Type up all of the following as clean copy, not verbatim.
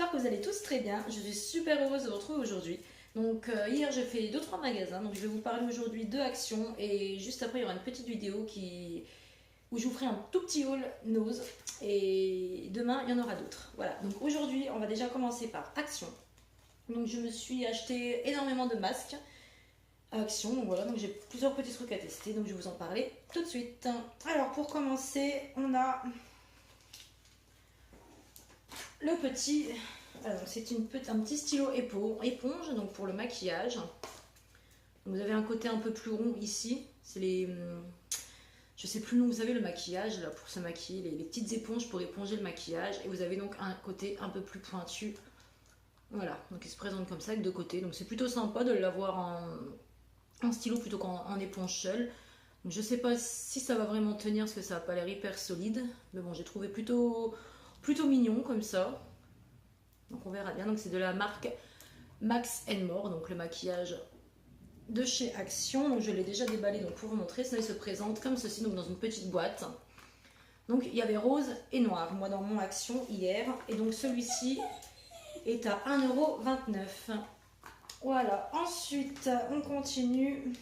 j'espère que vous allez tous très bien. Je suis super heureuse de vous retrouver aujourd'hui. Donc hier j'ai fait 2-3 magasins, donc je vais vous parler aujourd'hui de Action et juste après il y aura une petite vidéo où je vous ferai un tout petit haul nose et demain il y en aura d'autres. Voilà, donc aujourd'hui on va déjà commencer par Action. Donc je me suis acheté énormément de masques à Action, donc voilà, donc j'ai plusieurs petits trucs à tester, donc je vais vous en parler tout de suite. Alors pour commencer, on a le petit, c'est un petit stylo éponge donc pour le maquillage. Donc vous avez un côté un peu plus rond ici. C'est les, je sais plus le nom, vous savez le maquillage là pour se maquiller, les petites éponges pour éponger le maquillage. Et vous avez donc un côté un peu plus pointu. Voilà, donc il se présente comme ça avec deux côtés. Donc c'est plutôt sympa de l'avoir en stylo plutôt qu'en éponge seule. Donc, je sais pas si ça va vraiment tenir parce que ça n'a pas l'air hyper solide. Mais bon, j'ai trouvé plutôt mignon comme ça. Donc on verra bien. Donc c'est de la marque Max More, donc le maquillage de chez Action. Donc je l'ai déjà déballé donc pour vous montrer. Ça il se présente comme ceci, donc dans une petite boîte. Donc il y avait rose et noir, moi dans mon Action hier. Et donc celui-ci est à 1,29 €. Voilà, ensuite on continue.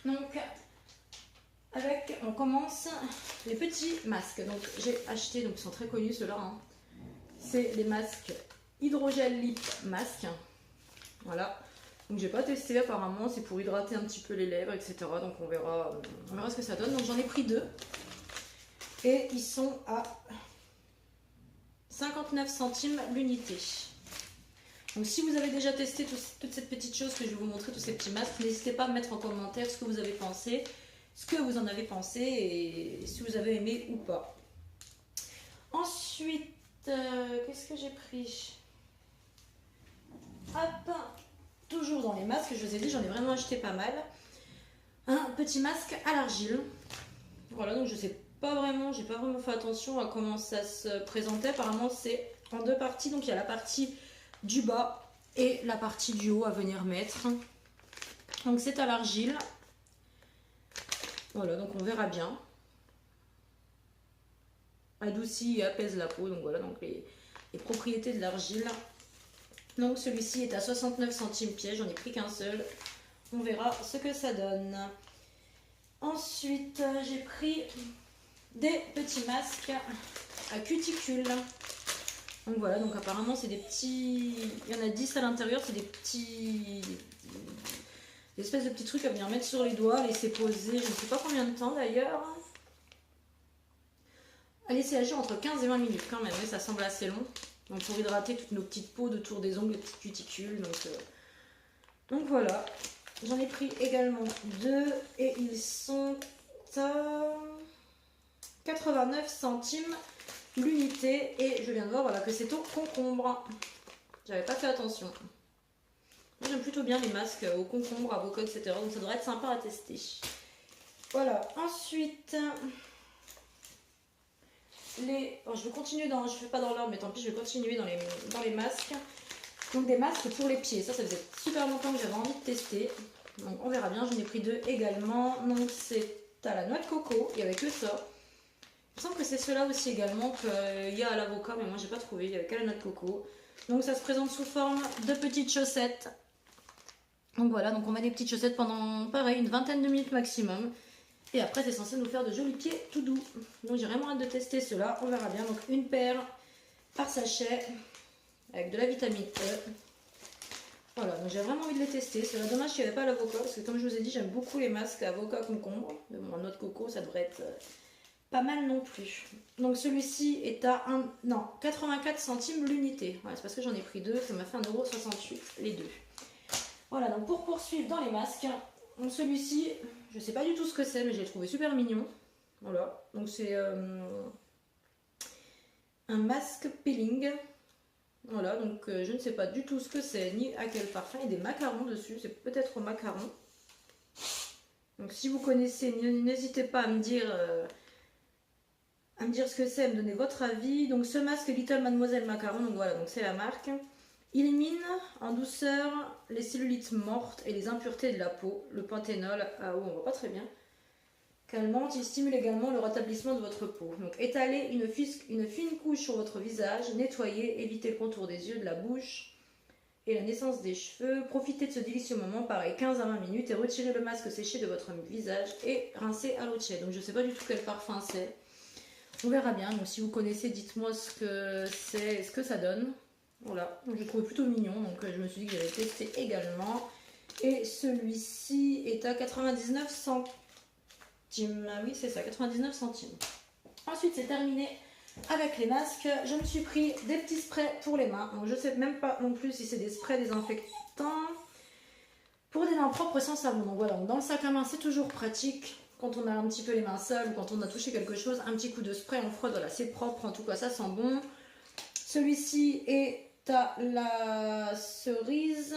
Donc on commence les petits masques. Donc j'ai acheté, donc ils sont très connus ceux-là. C'est les masques hydrogel lip mask. Voilà. Donc j'ai pas testé apparemment, c'est pour hydrater un petit peu les lèvres, etc. Donc on verra ce que ça donne. Donc j'en ai pris deux. Et ils sont à 59 centimes l'unité. Donc si vous avez déjà testé toute cette petite chose que je vais vous montrer, tous ces petits masques, n'hésitez pas à me mettre en commentaire ce que vous avez pensé, ce que vous en avez pensé et si vous avez aimé ou pas. Ensuite, qu'est-ce que j'ai pris? Hop, toujours dans les masques, je vous ai dit, j'en ai vraiment acheté pas mal. Un petit masque à l'argile. Voilà, donc je sais pas vraiment, j'ai pas vraiment fait attention à comment ça se présentait. Apparemment, c'est en deux parties, donc il y a la partie du bas et la partie du haut à venir mettre. Donc c'est à l'argile. Voilà, donc on verra bien. Adoucit et apaise la peau, donc voilà, donc les propriétés de l'argile. Donc celui-ci est à 69 centimes pièce, j'en ai pris qu'un seul. On verra ce que ça donne. Ensuite, j'ai pris des petits masques à cuticule. Donc voilà, donc apparemment c'est des petits... Il y en a 10 à l'intérieur, c'est des espèces de petits trucs à venir mettre sur les doigts, laisser poser, je ne sais pas combien de temps d'ailleurs. À laisser agir entre 15 et 20 minutes quand même, mais ça semble assez long. Donc pour hydrater toutes nos petites peaux autour des ongles, les petites cuticules. Donc voilà, j'en ai pris également deux et ils sont à 89 centimes l'unité. Et je viens de voir voilà, que c'est au concombre. J'avais pas fait attention. Moi j'aime plutôt bien les masques au concombre, avocat, etc. Donc ça devrait être sympa à tester. Voilà, ensuite... je vais continuer je fais pas dans l'ordre, mais tant pis, je vais continuer dans les masques. Donc des masques pour les pieds, ça faisait super longtemps que j'avais envie de tester. Donc on verra bien, j'en ai pris deux également. Donc c'est à la noix de coco, il n'y avait que ça. Il me semble que c'est ceux-là aussi également qu'il y a à l'avocat, mais moi j'ai pas trouvé, il n'y avait qu'à la noix de coco. Donc ça se présente sous forme de petites chaussettes. Donc voilà, donc on met des petites chaussettes pendant pareil, une vingtaine de minutes maximum. Et après, c'est censé nous faire de jolis pieds tout doux. Donc j'ai vraiment hâte de tester cela. On verra bien. Donc une paire par sachet avec de la vitamine E. Voilà, donc j'ai vraiment envie de les tester. C'est dommage qu'il n'y avait pas l'avocat parce que comme je vous ai dit, j'aime beaucoup les masques avocat concombre. Mais bon, noix de coco, ça devrait être pas mal non plus. Donc celui-ci est à 84 centimes l'unité. Ouais, c'est parce que j'en ai pris deux. Ça m'a fait 1,68 € les deux. Voilà, donc pour poursuivre dans les masques, celui-ci... Je sais pas du tout ce que c'est, mais je l'ai trouvé super mignon. Voilà, donc c'est un masque peeling. Voilà, donc je ne sais pas du tout ce que c'est, ni à quel parfum. Il y a des macarons dessus, c'est peut-être au macaron. Donc si vous connaissez, n'hésitez pas à me dire ce que c'est, à me donner votre avis. Donc ce masque Little Mademoiselle Macaron, donc voilà, donc c'est la marque. Il élimine en douceur les cellulites mortes et les impuretés de la peau. Le panthénol, ah oh, on voit pas très bien. calmante. Il stimule également le rétablissement de votre peau. Donc étalez une fine couche sur votre visage, nettoyez, évitez le contour des yeux, de la bouche et la naissance des cheveux. Profitez de ce délicieux moment, pareil 15 à 20 minutes, et retirez le masque séché de votre visage et rincez à l'eau tiède. Donc je ne sais pas du tout quel parfum c'est. On verra bien. Donc si vous connaissez, dites-moi ce que c'est, ce que ça donne. Voilà, donc je trouvais plutôt mignon, donc je me suis dit que j'allais tester également. Et celui-ci est à 99 centimes. Ah oui, c'est ça, 99 centimes. Ensuite, c'est terminé avec les masques. Je me suis pris des petits sprays pour les mains. Donc je sais même pas non plus si c'est des sprays désinfectants pour des mains propres sans savon. Donc voilà, dans le sac à main, c'est toujours pratique. Quand on a un petit peu les mains sales ou quand on a touché quelque chose, un petit coup de spray, on frotte, voilà, c'est propre, en tout cas ça sent bon. Celui-ci est à la cerise,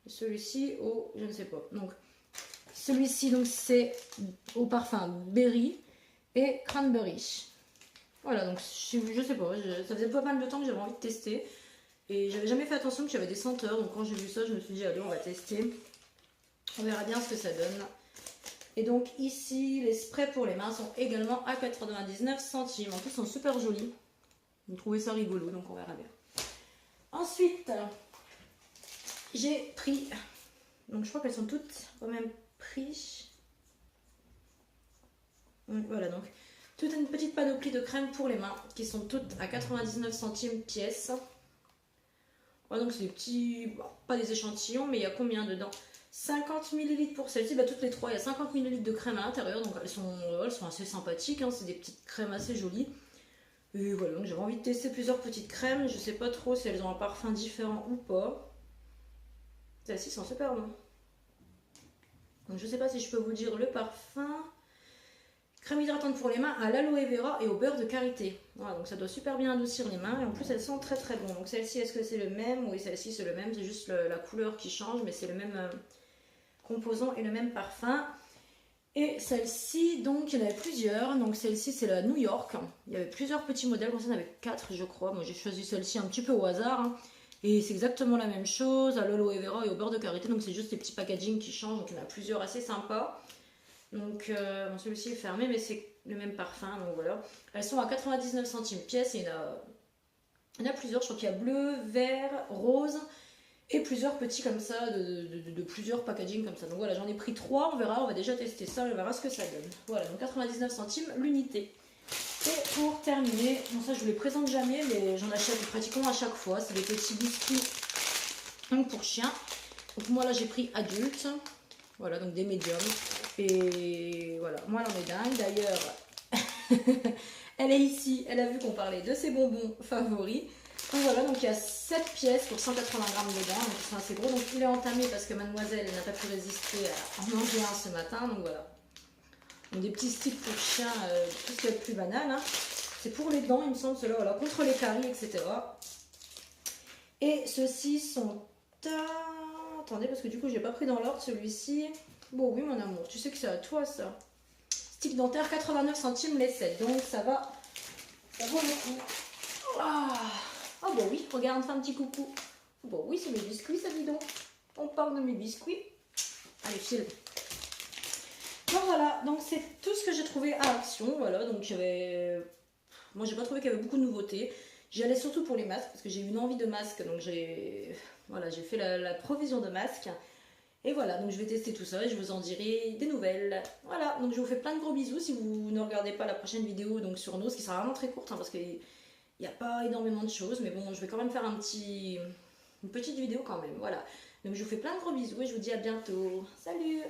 celui-ci au, je ne sais pas. Donc celui-ci donc c'est au parfum berry et cranberry. Voilà, donc je sais pas, ça faisait pas mal de temps que j'avais envie de tester et j'avais jamais fait attention que j'avais des senteurs, donc quand j'ai vu ça je me suis dit allez on va tester, on verra bien ce que ça donne. Et donc ici les sprays pour les mains sont également à 99 centimes, en plus ils sont super jolis, vous trouvez ça rigolo donc on verra bien. Ensuite j'ai pris, donc je crois qu'elles sont toutes au même prix, voilà donc toute une petite panoplie de crèmes pour les mains qui sont toutes à 99 centimes pièce. Voilà, donc c'est des petits, bon, pas des échantillons, mais il y a combien dedans? 50 ml pour celle-ci, bah, toutes les trois, il y a 50 ml de crème à l'intérieur, donc elles sont assez sympathiques, hein, c'est des petites crèmes assez jolies. Et voilà, donc j'avais envie de tester plusieurs petites crèmes, je sais pas trop si elles ont un parfum différent ou pas. Celles-ci sont super bonnes. Donc je sais pas si je peux vous dire le parfum. Crème hydratante pour les mains à l'aloe vera et au beurre de karité. Voilà, donc ça doit super bien adoucir les mains et en plus elles sont très très bonnes. Donc celle-ci, est-ce que c'est le même? Oui, celle-ci c'est le même, c'est juste la couleur qui change, mais c'est le même composant et le même parfum. Et celle-ci, donc il y en avait plusieurs. Donc celle-ci c'est la New York. Il y avait plusieurs petits modèles, comme ça il y en avait 4 je crois. Moi j'ai choisi celle-ci un petit peu au hasard. Hein. Et c'est exactement la même chose, à l'aloe vera et au beurre de karité. Donc c'est juste les petits packaging qui changent, donc il y en a plusieurs assez sympas. Donc bon, celui-ci est fermé mais c'est le même parfum, donc voilà. Elles sont à 99 centimes pièce et il y en a plusieurs, je crois qu'il y a bleu, vert, rose et plusieurs petits comme ça, de plusieurs packaging comme ça. Donc voilà, j'en ai pris 3, on verra, on va déjà tester ça, on verra ce que ça donne. Voilà, donc 99 centimes l'unité. Et pour terminer, bon ça je vous les présente jamais mais j'en achète pratiquement à chaque fois, c'est des petits biscuits donc pour chiens. Donc moi là j'ai pris adulte, voilà donc des médiums. Et voilà, moi elle en est dingue. D'ailleurs, elle est ici, elle a vu qu'on parlait de ses bonbons favoris. Donc voilà, donc il y a 7 pièces pour 180 grammes dedans, donc c'est assez gros. Donc il est entamé parce que mademoiselle n'a pas pu résister à en manger un ce matin, donc voilà. Donc des petits sticks pour chiens, tout ce qui est le plus banal. Hein. C'est pour les dents, il me semble, cela, voilà, contre les caries, etc. Et ceux-ci sont à... Attendez, parce que du coup, j'ai pas pris dans l'ordre celui-ci. Bon, oui, mon amour, tu sais que c'est à toi, ça. Stick dentaire, 89 centimes les 7. Donc, ça va. Ça vaut le coup. Ah, oh, bon, oui, regarde, fais un petit coucou. Bon, oui, c'est mes biscuits, ça, dis donc. On parle de mes biscuits. Allez, file. Donc, voilà. Donc, c'est tout ce que j'ai trouvé à Action. Voilà. Donc, moi, j'ai pas trouvé qu'il y avait beaucoup de nouveautés. J'y allais surtout pour les masques, parce que j'ai eu une envie de masque. Donc, j'ai fait la provision de masques. Et voilà, donc je vais tester tout ça et je vous en dirai des nouvelles. Voilà, donc je vous fais plein de gros bisous si vous ne regardez pas la prochaine vidéo donc sur Nose, qui sera vraiment très courte hein, parce qu'il n'y a pas énormément de choses. Mais bon, je vais quand même faire une petite vidéo quand même. Voilà, donc je vous fais plein de gros bisous et je vous dis à bientôt. Salut!